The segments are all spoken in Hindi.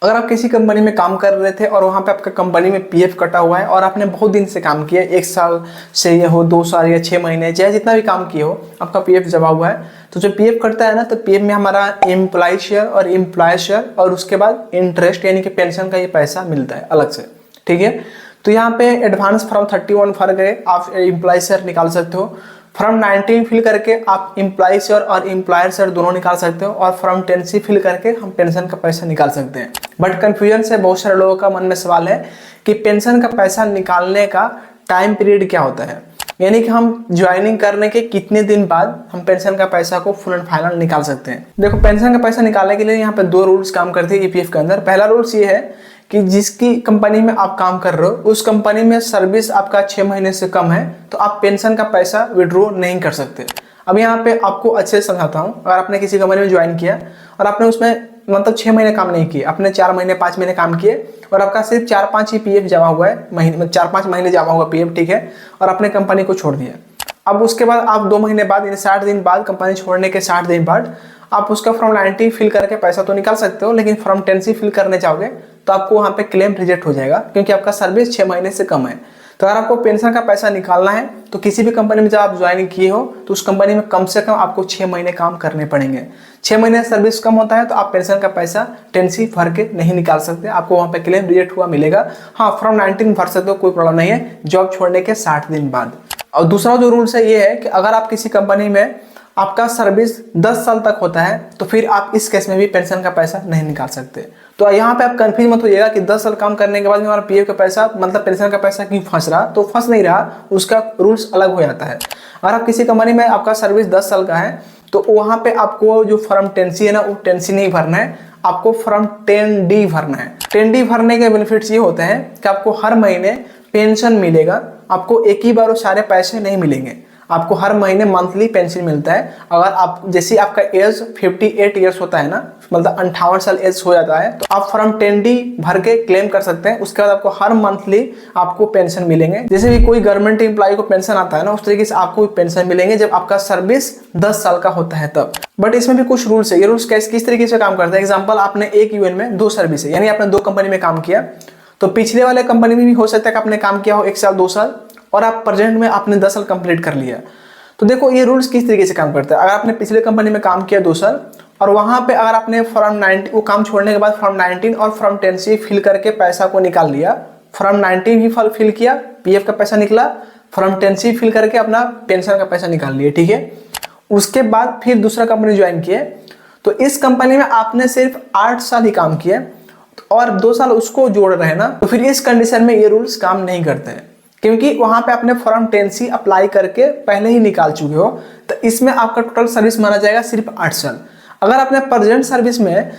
अगर आप किसी कंपनी में काम कर रहे थे और वहाँ पे आपका कंपनी में पीएफ कटा हुआ है और आपने बहुत दिन से काम किया, 1 साल से ये हो, 2 साल या 6 महीने, चाहे जितना भी काम किए हो, आपका पीएफ जमा हुआ है, तो जो पीएफ कटता है ना, तो पीएफ में हमारा एम्प्लॉय शेयर और एम्प्लॉय शेयर और उसके बाद इंटरेस्ट यानी कि पेंशन का ये पैसा मिलता है अलग से। ठीक है, तो यहाँ पे एडवांस फॉर्म 31 भर गए, आप एम्प्लॉय शेयर निकाल सकते हो। फॉर्म 19 फिल करके आप एम्प्लॉय शेयर और एम्प्लॉयर शेयर दोनों निकाल सकते हो, और फॉर्म 10C फिल करके हम पेंशन का पैसा निकाल सकते हैं। बट कन्फ्यूजन से बहुत सारे लोगों का मन में सवाल है कि पेंशन का पैसा निकालने का टाइम पीरियड क्या होता है, यानी कि हम ज्वाइनिंग करने के कितने दिन बाद हम पेंशन का पैसा को फुल एंड फाइनल निकाल सकते हैं। देखो, पेंशन का पैसा निकालने के लिए यहाँ पे 2 रूल्स काम करते हैं ईपीएफ के अंदर। पहला रूल्स ये है कि जिसकी कंपनी में आप काम कर रहे हो उस कंपनी में सर्विस आपका 6 महीने से कम है तो आप पेंशन का पैसा विड्रॉ नहीं कर सकते। अब यहाँ पे आपको अच्छे से समझाता हूँ। अगर आपने किसी कंपनी में ज्वाइन किया और आपने उसमें मतलब 6 महीने काम नहीं किए, आपने 4 महीने 5 महीने काम किए और आपका सिर्फ 4-5 ही पीएफ जमा हुआ है, महीने 4-5 महीने जमा हुआ पीएफ, ठीक है, और आपने कंपनी को छोड़ दिया। अब उसके बाद आप 2 महीने बाद यानी 60 दिन बाद, कंपनी छोड़ने के 60 दिन बाद आप उसका फॉर्म 19 फिल करके पैसा तो निकाल सकते हो, लेकिन फॉर्म 10C फिल करने जाओगे तो आपको वहाँ पे क्लेम रिजेक्ट हो जाएगा क्योंकि आपका सर्विस 6 महीने से कम है। तो अगर आपको पेंशन का पैसा निकालना है तो किसी भी कंपनी में जब आप ज्वाइन किए हो तो उस कंपनी में कम से कम आपको 6 महीने काम करने पड़ेंगे। 6 महीने सर्विस कम होता है तो आप पेंशन का पैसा 10C भर के नहीं निकाल सकते, आपको वहाँ पे क्लेम रिजेक्ट हुआ मिलेगा। हाँ, फॉर्म 19 भर सकते हो, कोई प्रॉब्लम नहीं है, जॉब छोड़ने के 60 दिन बाद। और दूसरा जो रूल्स है ये है कि अगर आप किसी कंपनी में आपका सर्विस 10 साल तक होता है तो फिर आप इस केस में भी पेंशन का पैसा नहीं निकाल सकते। तो यहाँ पे आप कंफ्यूज मत होइएगा कि 10 साल काम करने के बाद में हमारा पीएफ का पैसा मतलब पेंशन का पैसा क्यों फंस रहा, तो फंस नहीं रहा, उसका रूल्स अलग हो जाता है। अगर आप किसी कंपनी में आपका सर्विस 10 साल का है तो वहाँ पे आपको जो फॉर्म 10C है ना, वो 10C नहीं भरना है, आपको फॉर्म 10D भरना है। 10D भरने के बेनिफिट्स ये होते हैं कि आपको हर महीने पेंशन मिलेगा, आपको एक ही बार वो सारे पैसे नहीं मिलेंगे, आपको हर महीने मंथली पेंशन मिलता है। अगर आप जैसे आपका एज 58 ईयर्स होता है ना, मतलब 58 साल एज हो जाता है, तो आप फॉर्म 10D भर के क्लेम कर सकते हैं। उसके बाद आपको हर मंथली आपको पेंशन मिलेंगे। जैसे भी कोई गवर्नमेंट एम्प्लॉय को पेंशन आता है ना, उस तरीके से आपको पेंशन मिलेंगे जब आपका सर्विस 10 साल का होता है तब। बट इसमें भी कुछ रूल्स है। ये रूल्स किस तरीके से काम करते हैं, एग्जाम्पल, आपने एक यूएन में 2 सर्विस है, यानी आपने 2 कंपनी में काम किया, तो पिछले वाले कंपनी में भी हो सकता है कि आपने काम किया हो 1 साल 2 साल और आप प्रेजेंट में आपने 10 साल कंप्लीट कर लिया। तो देखो ये रूल्स किस तरीके से काम करता है। अगर आपने पिछले कंपनी में काम किया 2 साल और वहां पे अगर आपने फॉर्म 19 वो काम छोड़ने के बाद फॉर्म 19 और फॉर्म 10C फिल करके पैसा को निकाल लिया, फॉर्म 19 भी फिल किया, पीएफ का पैसा निकला, फॉर्म 10C फिल करके अपना पेंशन का पैसा निकाल लिया, ठीक है। उसके बाद फिर दूसरा कंपनी ज्वाइन किए, तो इस कंपनी में आपने सिर्फ 8 साल ही काम किया और 2 साल उसको जोड़ रहे हैं ना, तो फिर इस कंडीशन में ये रूल्स काम नहीं करते हैं क्योंकि वहां पे आपने फॉर्म 10C अप्लाई करके पहले ही निकाल चुके हो। तो इसमें आपका टोटल सर्विस माना जाएगा सिर्फ 8 साल। अगर आपने प्रेजेंट सर्विस में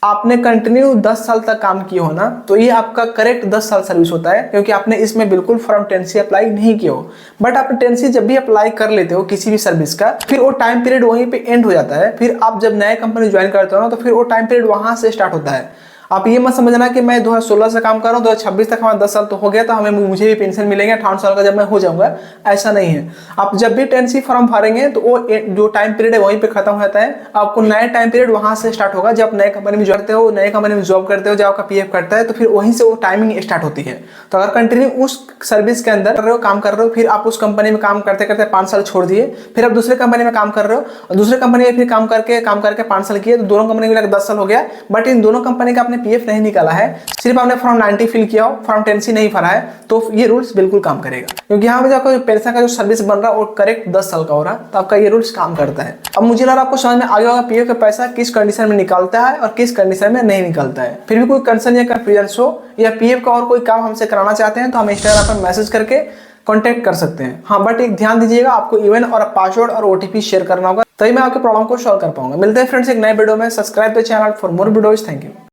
आपने कंटिन्यू 10 साल तक काम किए हो ना, तो ये आपका करेक्ट 10 साल सर्विस होता है क्योंकि आपने इसमें बिल्कुल फॉर्म 10C अप्लाई नहीं किया हो। बट आप 10C जब भी अप्लाई कर लेते हो किसी भी सर्विस का, फिर वो टाइम पीरियड वहीं पे एंड हो जाता है। फिर आप जब नए कंपनी ज्वाइन करते हो ना, तो फिर वो टाइम पीरियड वहां से स्टार्ट होता है। आप ये मत समझना कि मैं 2016 से काम कर रहा हूँ, 2026 तक हमारा 10 साल तो हो गया तो मुझे भी पेंशन मिलेंगे 58 साल का जब मैं हो जाऊंगा, ऐसा नहीं है। आप जब भी 10C फॉर्म भरेंगे तो वो जो टाइम पीरियड है वहीं पे खत्म हो जाता है, आपको नया टाइम पीरियड वहां से स्टार्ट होगा। जब नए कंपनी में करते हो, नए कंपनी में जॉब करते हो, जब आपका पीएफ करता है तो फिर वहीं से वो टाइमिंग स्टार्ट होती है। तो अगर कंटिन्यू उस सर्विस के अंदर कर रहे हो, काम कर रहे हो, फिर आप उस कंपनी में काम करते करते 5 साल छोड़ दिए, फिर आप दूसरे कंपनी में काम कर रहे हो और दूसरे कंपनी में फिर काम करके 5 साल किए, तो दोनों कंपनी मिलाकर 10 साल हो गया। बट इन दोनों कंपनी का आपने पीएफ नहीं निकाला है, सिर्फ आपने फॉर्म 90 फिल किया हो, फॉर्म 10C नहीं भरा है, तो ये रूल्स बिल्कुल काम करेगा क्योंकि यहाँ पे जो आपका पेंशन का जो सर्विस बन रहा है वो करेक्ट 10 साल का हो रहा है, तो आपका ये रूल्स काम करता है। अब मुझे लगा आपको समझ में आ गया होगा पीएफ का पैसा किस कंडीशन में निकलता है और किस कंडीशन में नहीं निकलता है। फिर भी कोई कंसर्न या कंफ्यूजन हो या पीएफ का और कोई काम हमसे कराना चाहते हैं तो हम इंस्टाग्राम पर मैसेज करके कॉन्टैक्ट कर सकते हैं। हाँ, बट एक ध्यान दीजिएगा, आपको ईमेल और पासवर्ड और ओटीपी शेयर करना होगा, तभी मैं आपके प्रॉब्लम को सॉल्व कर पाऊंगा। मिलते हैं फ्रेंड्स एक नए वीडियो में। Subscribe the channel for more videos. Thank you.